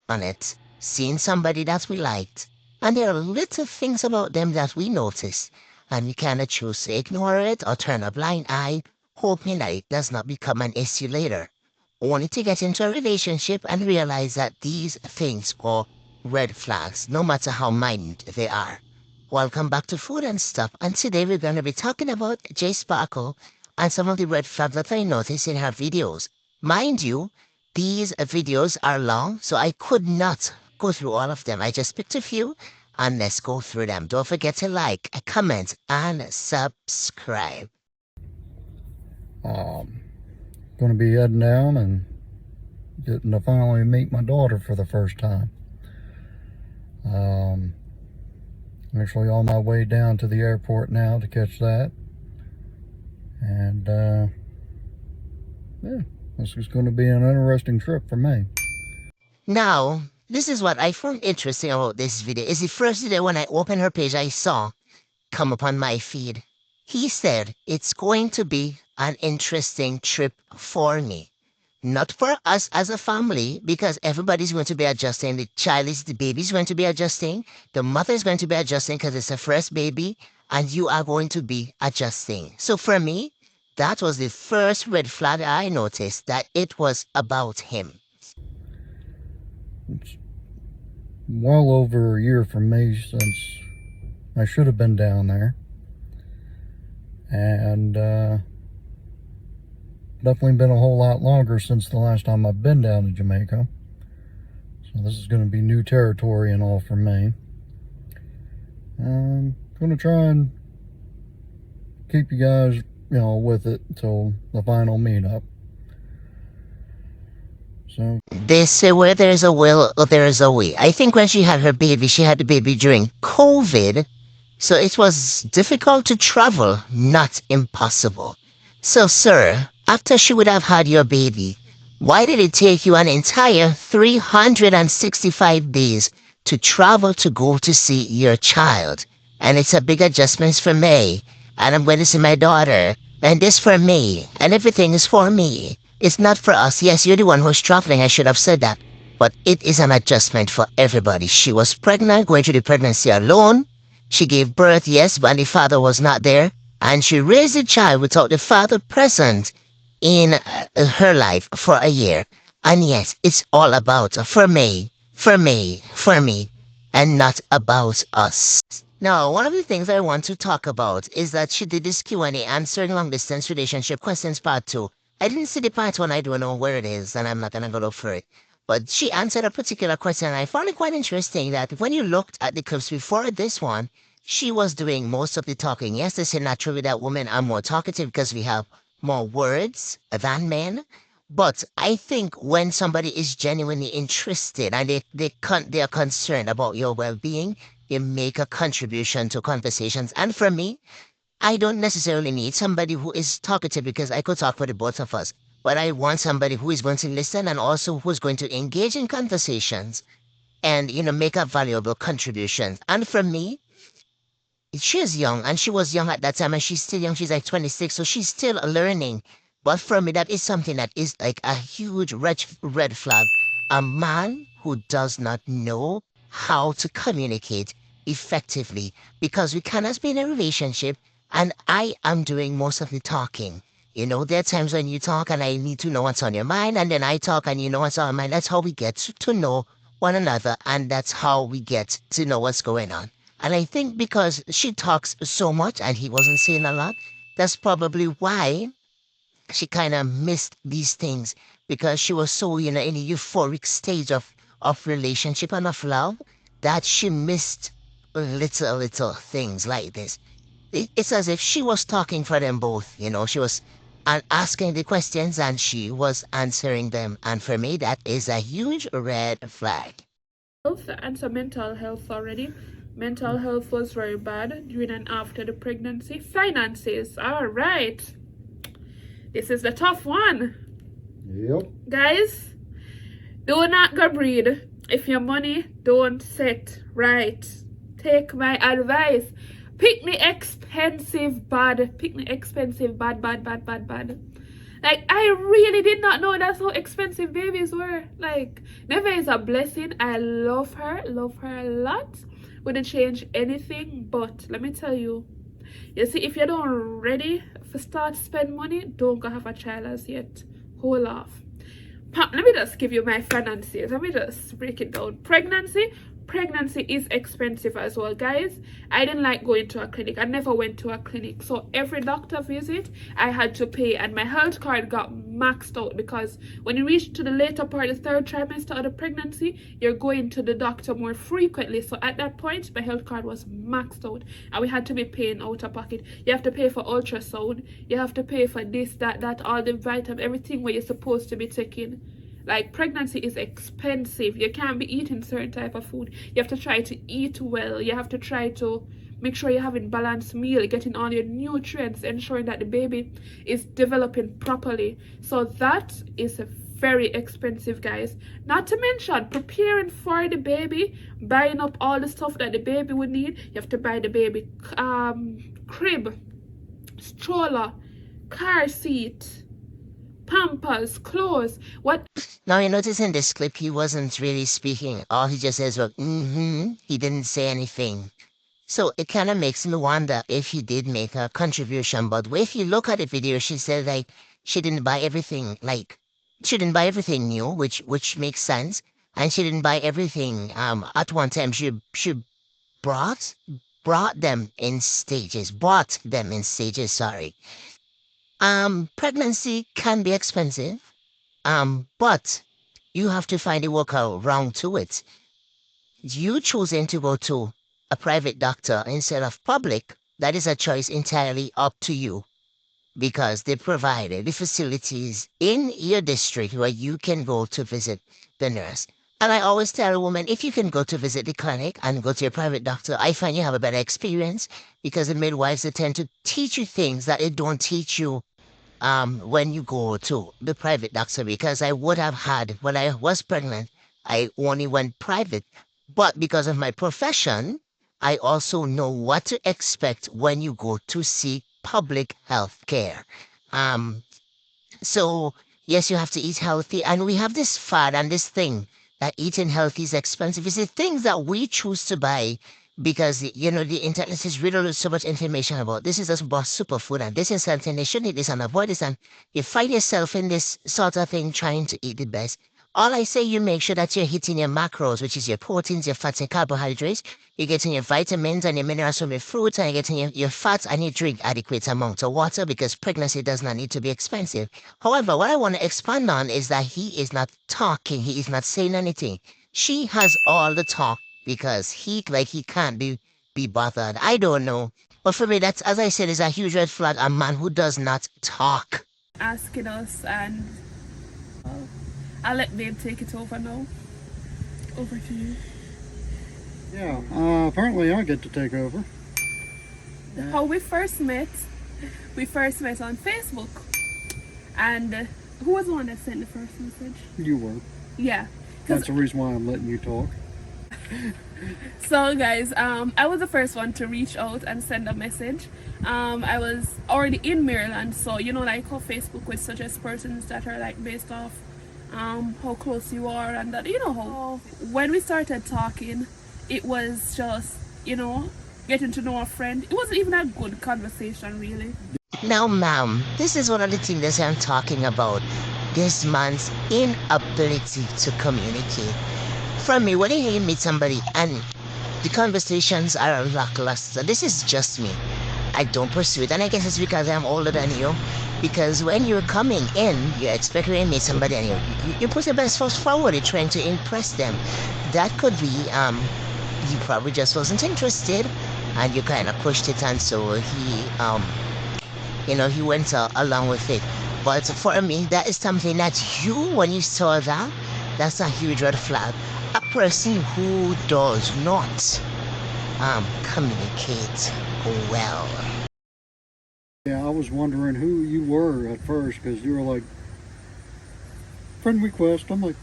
on it, seeing somebody that we liked, and there are little things about them that we notice, and we cannot choose to ignore it or turn a blind eye, hoping that it does not become an issue later, only to get into a relationship and realize that these things are red flags, no matter how minute they are. Welcome back to Food and Stuff, and today we're going to be talking about Jay Sparkle and some of the red flags that I noticed in her videos. Mind you, these videos are long, so I could not go through all of them. I just picked a few, and let's go through them. Don't forget to like, comment, and subscribe. Um, Gonna be heading down and getting to finally meet my daughter for the first time. Actually on my way down to the airport now to catch that. And yeah, this is going to be an interesting trip for me. Now, this is what I found interesting about this video. Is the first video when I opened her page I saw come upon my feed. He said it's going to be an interesting trip for me. Not for us as a family, because everybody's going to be adjusting. The baby's going to be adjusting. The mother's going to be adjusting because it's a first baby, and you are going to be adjusting. So for me, that was the first red flag I noticed, that it was about him. It's well over a year for me since I should have been down there. And definitely been a whole lot longer since the last time I've been down to Jamaica. So this is going to be new territory and all for me. I'm going to try and keep you guys, with it until the final meetup. So They say where there's a will, there is a way. I think when she had her baby, she had the baby during COVID, so it was difficult to travel, not impossible. So, sir, after she would have had your baby, why did it take you an entire 365 days to travel to go to see your child? And it's a big adjustment for me, and I'm going to see my daughter, and this for me, and everything is for me. It's not for us. Yes, you're the one who's traveling. I should have said that. But it is an adjustment for everybody. She was pregnant, going through the pregnancy alone. She gave birth, yes, but the father was not there. And she raised the child without the father present in her life for a year. And yes, it's all about for me, for me, for me, and not about us. Now, one of the things I want to talk about is that she did this Q&A answering long distance relationship questions part 2. I didn't see the part 1, I don't know where it is, and I'm not gonna go look for it. But she answered a particular question, and I found it quite interesting that when you looked at the clips before this one, she was doing most of the talking. Yes, they say naturally that women are more talkative because we have more words than men. But I think when somebody is genuinely interested and they are concerned about your well-being, they make a contribution to conversations. And for me, I don't necessarily need somebody who is talkative because I could talk for the both of us. But I want somebody who is going to listen and also who's going to engage in conversations and, make a valuable contribution. And for me, she is young and she was young at that time and she's still young. She's like 26, so she's still learning. But for me, that is something that is like a huge red flag. A man who does not know how to communicate effectively, because we cannot be in a relationship and I am doing most of the talking. There are times when you talk and I need to know what's on your mind, and then I talk and you know what's on my mind. That's how we get to know one another, and that's how we get to know what's going on. And I think because she talks so much and he wasn't saying a lot, that's probably why she kind of missed these things, because she was so, in a euphoric stage of relationship and of love, that she missed little things like this. It's as if she was talking for them both, she was asking the questions and she was answering them. And for me, that is a huge red flag. Health and some mental health already. Mental health was very bad during and after the pregnancy. Finances, all right. This is the tough one. yep. Guys, do not go breed if your money don't set right. Take my advice. Pick the expensive bad. Pick the expensive bad. Like, I really did not know that's how expensive babies were. Like, Neve is a blessing. I love her a lot. Wouldn't change anything, but let me tell you, you see, if you don't ready for start spend money, don't go have a child as yet. Hold off. Let me just give you my finances. Let me just break it down. Pregnancy is expensive as well, guys. I didn't like going to a clinic. I never went to a clinic, so every doctor visit I had to pay, and my health card got maxed out because when you reach to the later part, the third trimester of the pregnancy, you're going to the doctor more frequently. So at that point, my health card was maxed out, and we had to be paying out of pocket. You have to pay for ultrasound, you have to pay for this, that, all the vitamins, everything what you're supposed to be taking. Like, pregnancy is expensive. You can't be eating certain type of food. You have to try to eat well. You have to try to make sure you're having balanced meal, getting all your nutrients, ensuring that the baby is developing properly. So that is very expensive, guys. Not to mention preparing for the baby, buying up all the stuff that the baby would need. You have to buy the baby crib, stroller, car seat, pampers, clothes. What Now, you notice in this clip, he wasn't really speaking. All he just says was, He didn't say anything. So it kind of makes me wonder if he did make a contribution. But if you look at the video, she said, like, she didn't buy everything, she didn't buy everything new, which makes sense. And she didn't buy everything at one time. She brought brought them in stages, bought them in stages, sorry. Pregnancy can be expensive. But you have to find a workaround to it. You choosing to go to a private doctor instead of public, that is a choice entirely up to you because they provided the facilities in your district where you can go to visit the nurse. And I always tell a woman, if you can go to visit the clinic and go to your private doctor, I find you have a better experience because the midwives they tend to teach you things that they don't teach you when you go to the private doctor because I would have had when I was pregnant, I only went private. But because of my profession, I also know what to expect when you go to seek public health care. Um, so, yes, you have to eat healthy. And we have this fad and this thing that eating healthy is expensive. It's the things that we choose to buy because, the internet is riddled with so much information about this is just about superfood and this is something they shouldn't eat this and avoid this. And you find yourself in this sort of thing trying to eat the best. All I say, you make sure that you're hitting your macros, which is your proteins, your fats, and carbohydrates. You're getting your vitamins and your minerals from your fruits, and you're getting your fats, and you drink adequate amounts of water because pregnancy does not need to be expensive. However, what I want to expand on is that he is not talking. He is not saying anything. She has all the talk because he can't be bothered. I don't know. But for me, that's, as I said, is a huge red flag. A man who does not talk. asking us, and I'll let Babe take it over now. Over to you. Yeah, apparently I get to take over. How we first met on Facebook. And who was the one that sent the first message? You were. Yeah. That's the reason why I'm letting you talk. So guys, I was the first one to reach out and send a message. I was already in Maryland, so like how Facebook would suggest persons that are like based off how close you are, and that how when we started talking, it was just getting to know a friend. It wasn't even a good conversation really. Now, ma'am, this is one of the things that I'm talking about. This man's inability to communicate. From me, when you meet somebody and the conversations are lackluster, this is just me. I don't pursue it, and I guess it's because I'm older than you. Because when you're coming in, you're expecting to meet somebody and you put your best foot forward, you're trying to impress them. That could be, you probably just wasn't interested, and you kind of pushed it, and so he went along with it. But for me, that is something that when you saw that, that's a huge red flag. A person who does not communicate well. Yeah, I was wondering who you were at first because you were like, friend request. I'm like,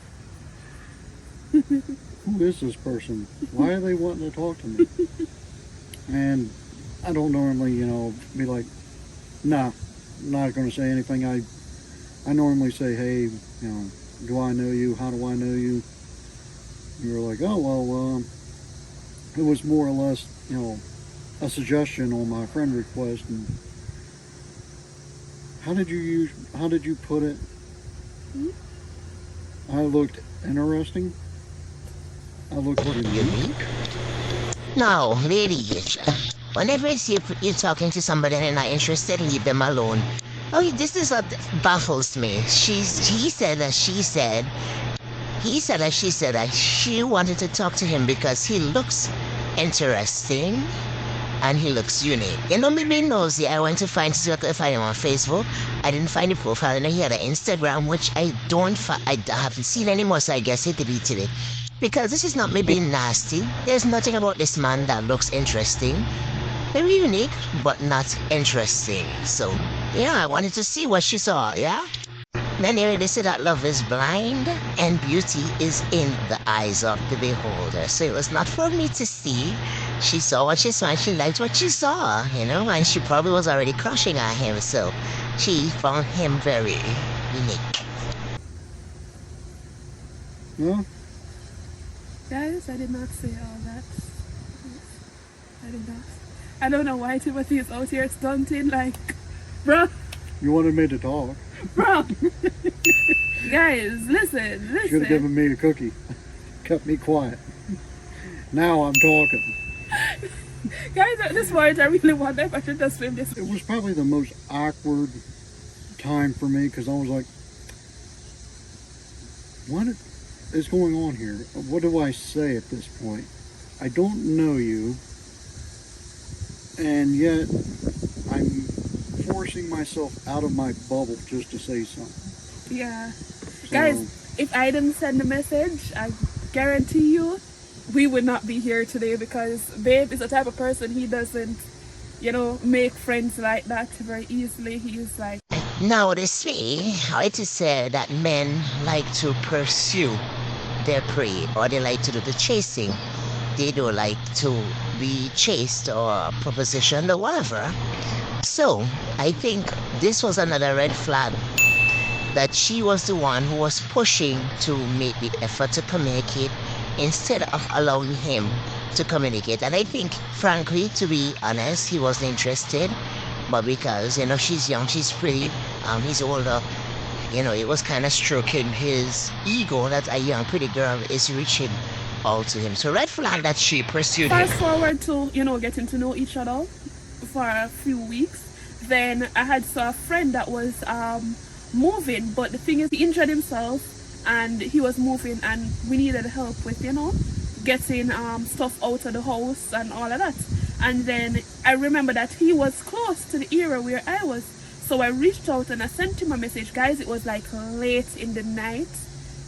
who is this person? Why are they wanting to talk to me? And I don't normally, be like, nah, I'm not going to say anything. I I normally say, hey, do I know you? How do I know you? You were like, oh, well, it was more or less, a suggestion on my friend request. And how did you put it? Hmm? I looked interesting. I looked unique. No, lady, whenever you're talking to somebody and they're not interested, leave them alone. Oh, this is what baffles me. He said that she said, he said that she said that she wanted to talk to him because he looks interesting and he looks unique. You know, me being nosy, I went to find him on Facebook. I didn't find the profile, and he had an Instagram, which I haven't seen anymore, so I guess he deleted it. Because this is not me being nasty. There's nothing about this man that looks interesting. Very unique, but not interesting. So, yeah, I wanted to see what she saw, yeah? Then here they say that love is blind and beauty is in the eyes of the beholder. So it was not for me to see. She saw what she saw and she liked what she saw, and she probably was already crushing on him. So she found him very unique. No? Guys, I did not say all that. I did not. I don't know why Timothy is out here stunting like, bro. You wanted me to talk. Bro. Guys, listen. Should have given me a cookie. Kept me quiet. Now I'm talking. Guys, at this point, I really wonder if I should just film this. It was probably the most awkward time for me because I was like, what is going on here? What do I say at this point? I don't know you, and yet I'm forcing myself out of my bubble just to say something. Yeah. So, Guys, if I didn't send the message, I guarantee you we would not be here today because Babe is the type of person he doesn't, make friends like that very easily. He's like... Now, they say, how it is said that men like to pursue their prey, or they like to do the chasing. They don't like to be chased or propositioned or whatever. So, I think this was another red flag, that she was the one who was pushing to make the effort to communicate instead of allowing him to communicate. And I think, frankly, to be honest, he wasn't interested. But because, she's young, she's pretty, he's older, it was kind of stroking his ego that a young, pretty girl is reaching out to him. So red flag that she pursued him. Fast forward to, getting to know each other for a few weeks. Then I had saw a friend that was moving, but the thing is, he injured himself and he was moving and we needed help with, getting stuff out of the house and all of that. And then I remember that he was close to the area where I was. So I reached out and I sent him a message. Guys, it was like late in the night,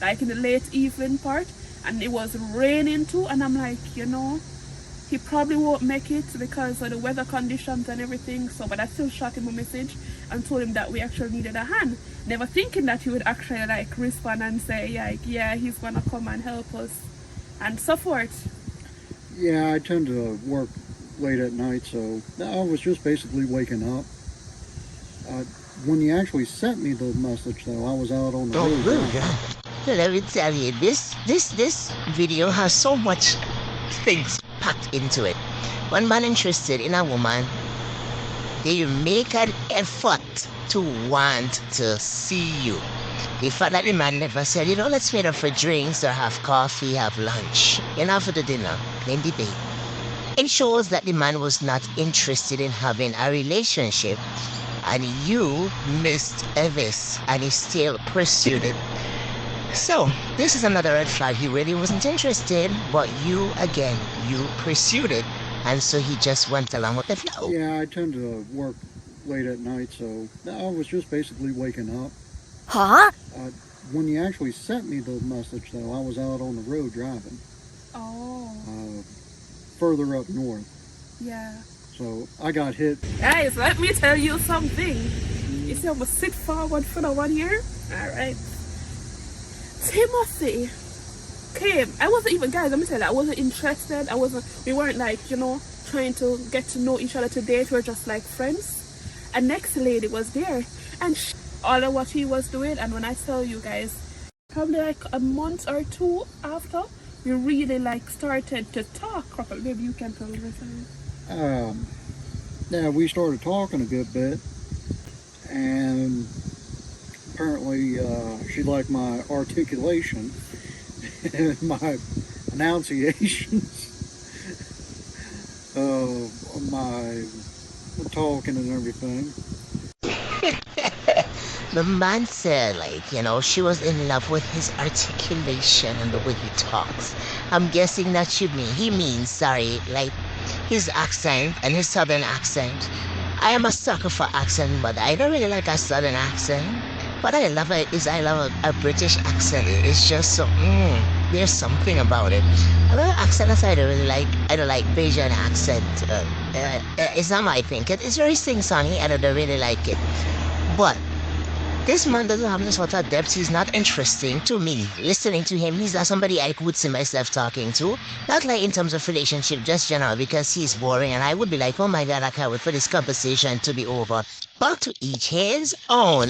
like in the late evening part. And it was raining too. And I'm like, he probably won't make it because of the weather conditions and everything. So, but I still shot him a message and told him that we actually needed a hand. Never thinking that he would actually respond and say, yeah, he's gonna come and help us and so forth. Yeah, I tend to work late at night, so I was just basically waking up. When you actually sent me the message, though, I was out on the road. Really? Let me tell you, this video has so much things packed into it. One man interested in a woman, they make an effort to want to see you. The fact that the man never said, let's meet up for drinks or have coffee, have lunch, for the dinner, then the day. It shows that the man was not interested in having a relationship, and you missed this, and he still pursued it. So, this is another red flag. He really wasn't interested, but you pursued it, and so he just went along with the flow. Yeah, I tend to work late at night, so I was just basically waking up. Huh? When you actually sent me the message, though, I was out on the road driving. Oh. Further up north. Yeah. So I got hit. Guys, let me tell you something. You see, I'm gonna sit forward for the 1 year. All right. Timothy came. I wasn't even, guys, let me tell you, I wasn't interested. We weren't trying to get to know each other to date. We were just like friends. A next lady was there. And all of what he was doing. And when I tell you guys, probably like a month or two after, we really like started to talk properly. Maybe you can tell me something. Yeah, we started talking a good bit, and apparently she liked my articulation and my enunciations of my talking and everything. The man said, like, she was in love with his articulation and the way he talks. I'm guessing that he means, sorry, like his accent and his southern accent. I am a sucker for accent, but I don't really like a southern accent. What I love I love a British accent. It's just so, there's something about it. Another accent that I don't really like, I don't like Bayesian accent. It's not my thing. It's very sing-songy and I don't really like it. But this man doesn't have this sort of depth. He's not interesting to me. Listening to him, he's not somebody I would see myself talking to. Not like in terms of relationship, just general, because he's boring and I would be like, oh my god, I can't wait for this conversation to be over. But to each his own.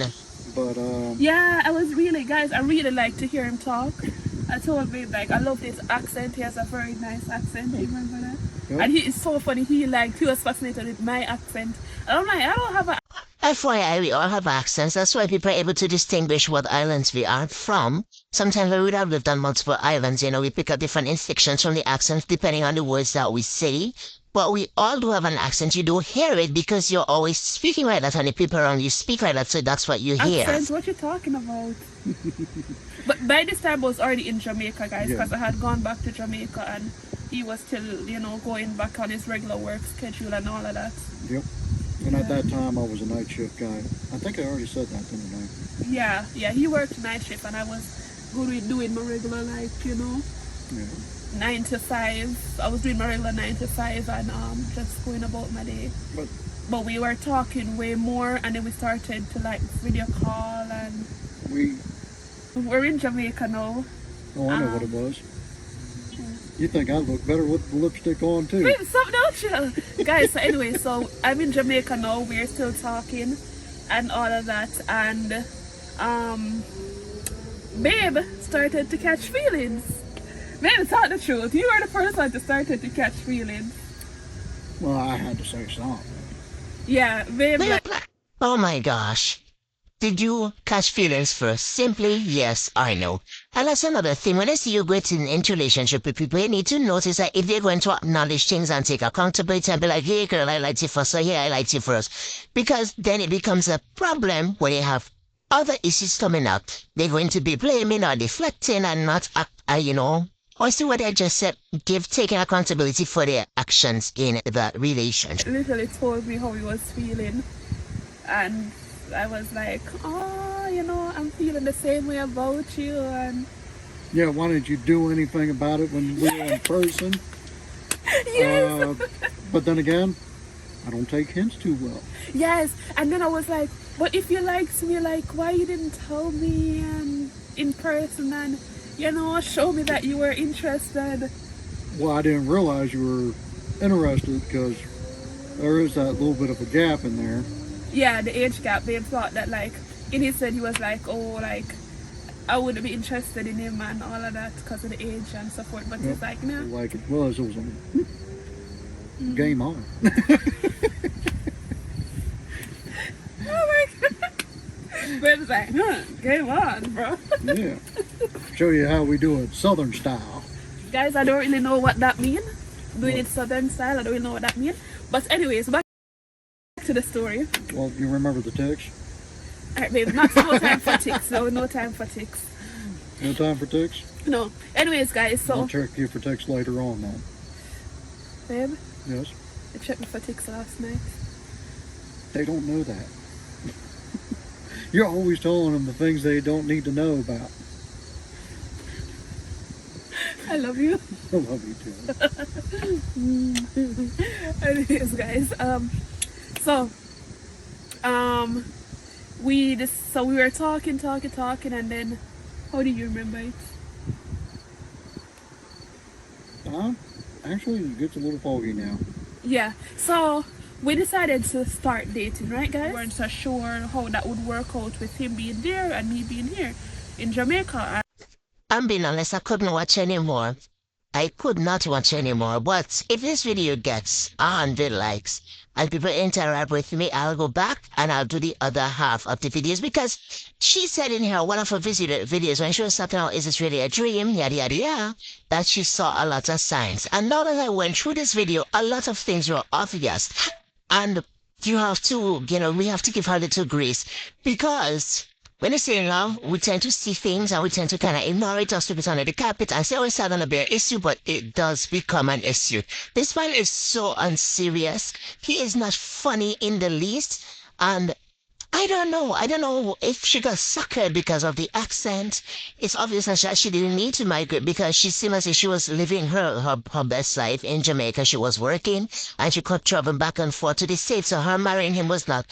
But Yeah, I was really, guys, I really like to hear him talk. I told him, like, I love his accent. He has a very nice accent. You remember that? Yep. And he is so funny. He was fascinated with my accent. And I'm like, I don't have a FYI, we all have accents. That's why people are able to distinguish what islands we are from. Sometimes when we have lived on multiple islands, we pick up different inflections from the accents depending on the words that we say. But we all do have an accent. You do hear it because you're always speaking like that, and the people around you speak like that, so that's what you hear. accent. What you talking about? But by this time, I was already in Jamaica, guys, because I had gone back to Jamaica and he was still, going back on his regular work schedule and all of that. Yep. And at that time, I was a night shift guy. I think I already said that, didn't I? Yeah, he worked night shift and I was doing my regular, Yeah. 9 to 5. I was doing my regular 9 to 5 and just going about my day. But we were talking way more and then we started to like video call and we're in Jamaica now. Oh, I know what it was. You think I look better with the lipstick on too? Wait, something else, you. Guys, so anyway, so I'm in Jamaica now. We're still talking and all of that. And Babe started to catch feelings. Babe, tell the truth. You were the first one to started to catch feelings. Well, I had to say something. Yeah, Babe. Oh my gosh. Did you catch feelings first? Simply yes or no. And that's another thing. When I see you getting into relationship with people, you need to notice that if they're going to acknowledge things and take accountability and be like, hey girl, I liked you first, so yeah, I liked you first. Because then it becomes a problem when you have other issues coming up. They're going to be blaming or deflecting and not, or see what I just said, taking accountability for their actions in the relationship. Literally told me how he was feeling. And I was like, I'm feeling the same way about you. And Yeah, why didn't you do anything about it when we were in person? yes. But then again, I don't take hints too well. Yes, and then I was like, but if you liked me, like, why you didn't tell me and in person and, show me that you were interested? Well, I didn't realize you were interested because there is that little bit of a gap in there. Yeah, the age gap. They thought that, like, in his head, he was like, oh, like, I wouldn't be interested in him and all of that because of the age and so forth. But he's like, no. Like it was a game on. Oh my god. But it's like, game on, bro. Yeah. Show you how we do it Southern style. Guys, I don't really know what that means. Doing it Southern style, I don't really know what that means. But anyways, back to the story. Well, you remember the ticks? Alright, babe, no time for ticks. No time for ticks. No time for ticks? No. Anyways, guys, so... I'll check you for ticks later on then. Babe, Yes? I checked me for ticks last night. They don't know that. You're always telling them the things they don't need to know about. I love you. I love you too. Anyways, guys, we were talking, and then, how do you remember it? Actually, it gets a little foggy now. Yeah. So we decided to start dating, right, guys? We weren't so sure how that would work out with him being there and me being here in Jamaica. I'm being honest, I couldn't watch anymore. I could not watch anymore, but if this video gets 100 likes and people interact with me, I'll go back and I'll do the other half of the videos because she said in her one of her videos when she was talking about is this really a dream, yada yada yada, that she saw a lot of signs. And now that I went through this video, a lot of things were obvious. And you have to, we have to give her a little grace because when you say in love, we tend to see things and we tend to kind of ignore it or sweep it under the carpet and say, oh, it's not going to be an issue, but it does become an issue. This man is so unserious. He is not funny in the least. And I don't know. I don't know if she got suckered because of the accent. It's obvious that she didn't need to migrate because she seemed as if she was living her best life in Jamaica. She was working and she could travel back and forth to the States. So her marrying him was not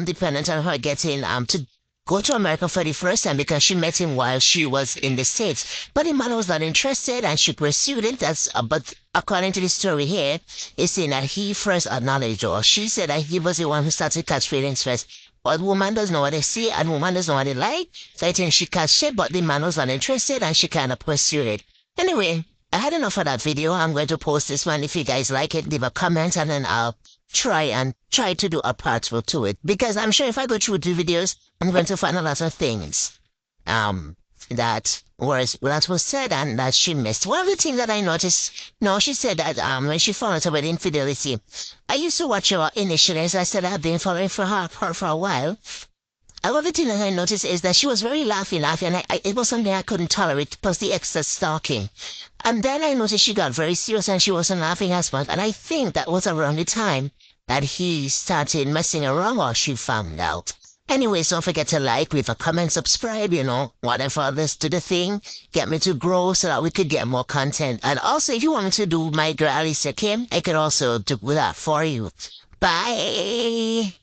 dependent on her getting to go to America for the first time because she met him while she was in the States. But the man was not interested and she pursued it. But according to the story here, it's saying that he first acknowledged her. She said that he was the one who started to catch feelings first. But woman doesn't know what they see and woman doesn't know what they like. So I think she catch shit, but the man was not interested and she kind of pursued it. Anyway, I had enough of that video. I'm going to post this one. If you guys like it, leave a comment and then I'll try to do a part two to it. Because I'm sure if I go through the videos, I'm going to find a lot of things that was said and that she missed. One of the things that I noticed, no, she said that when she found out about infidelity, I used to watch her initially, as I said, I've been following her for a while. Another thing that I noticed is that she was very laughing, and it was something I couldn't tolerate, plus the excess stalking. And then I noticed she got very serious and she wasn't laughing as much, and I think that was around the time that he started messing around or she found out. Anyways, don't forget to like, leave a comment, subscribe, whatever this to the thing. Get me to grow so that we could get more content. And also, if you want me to do my girl Alicia Kim, I could also do that for you. Bye!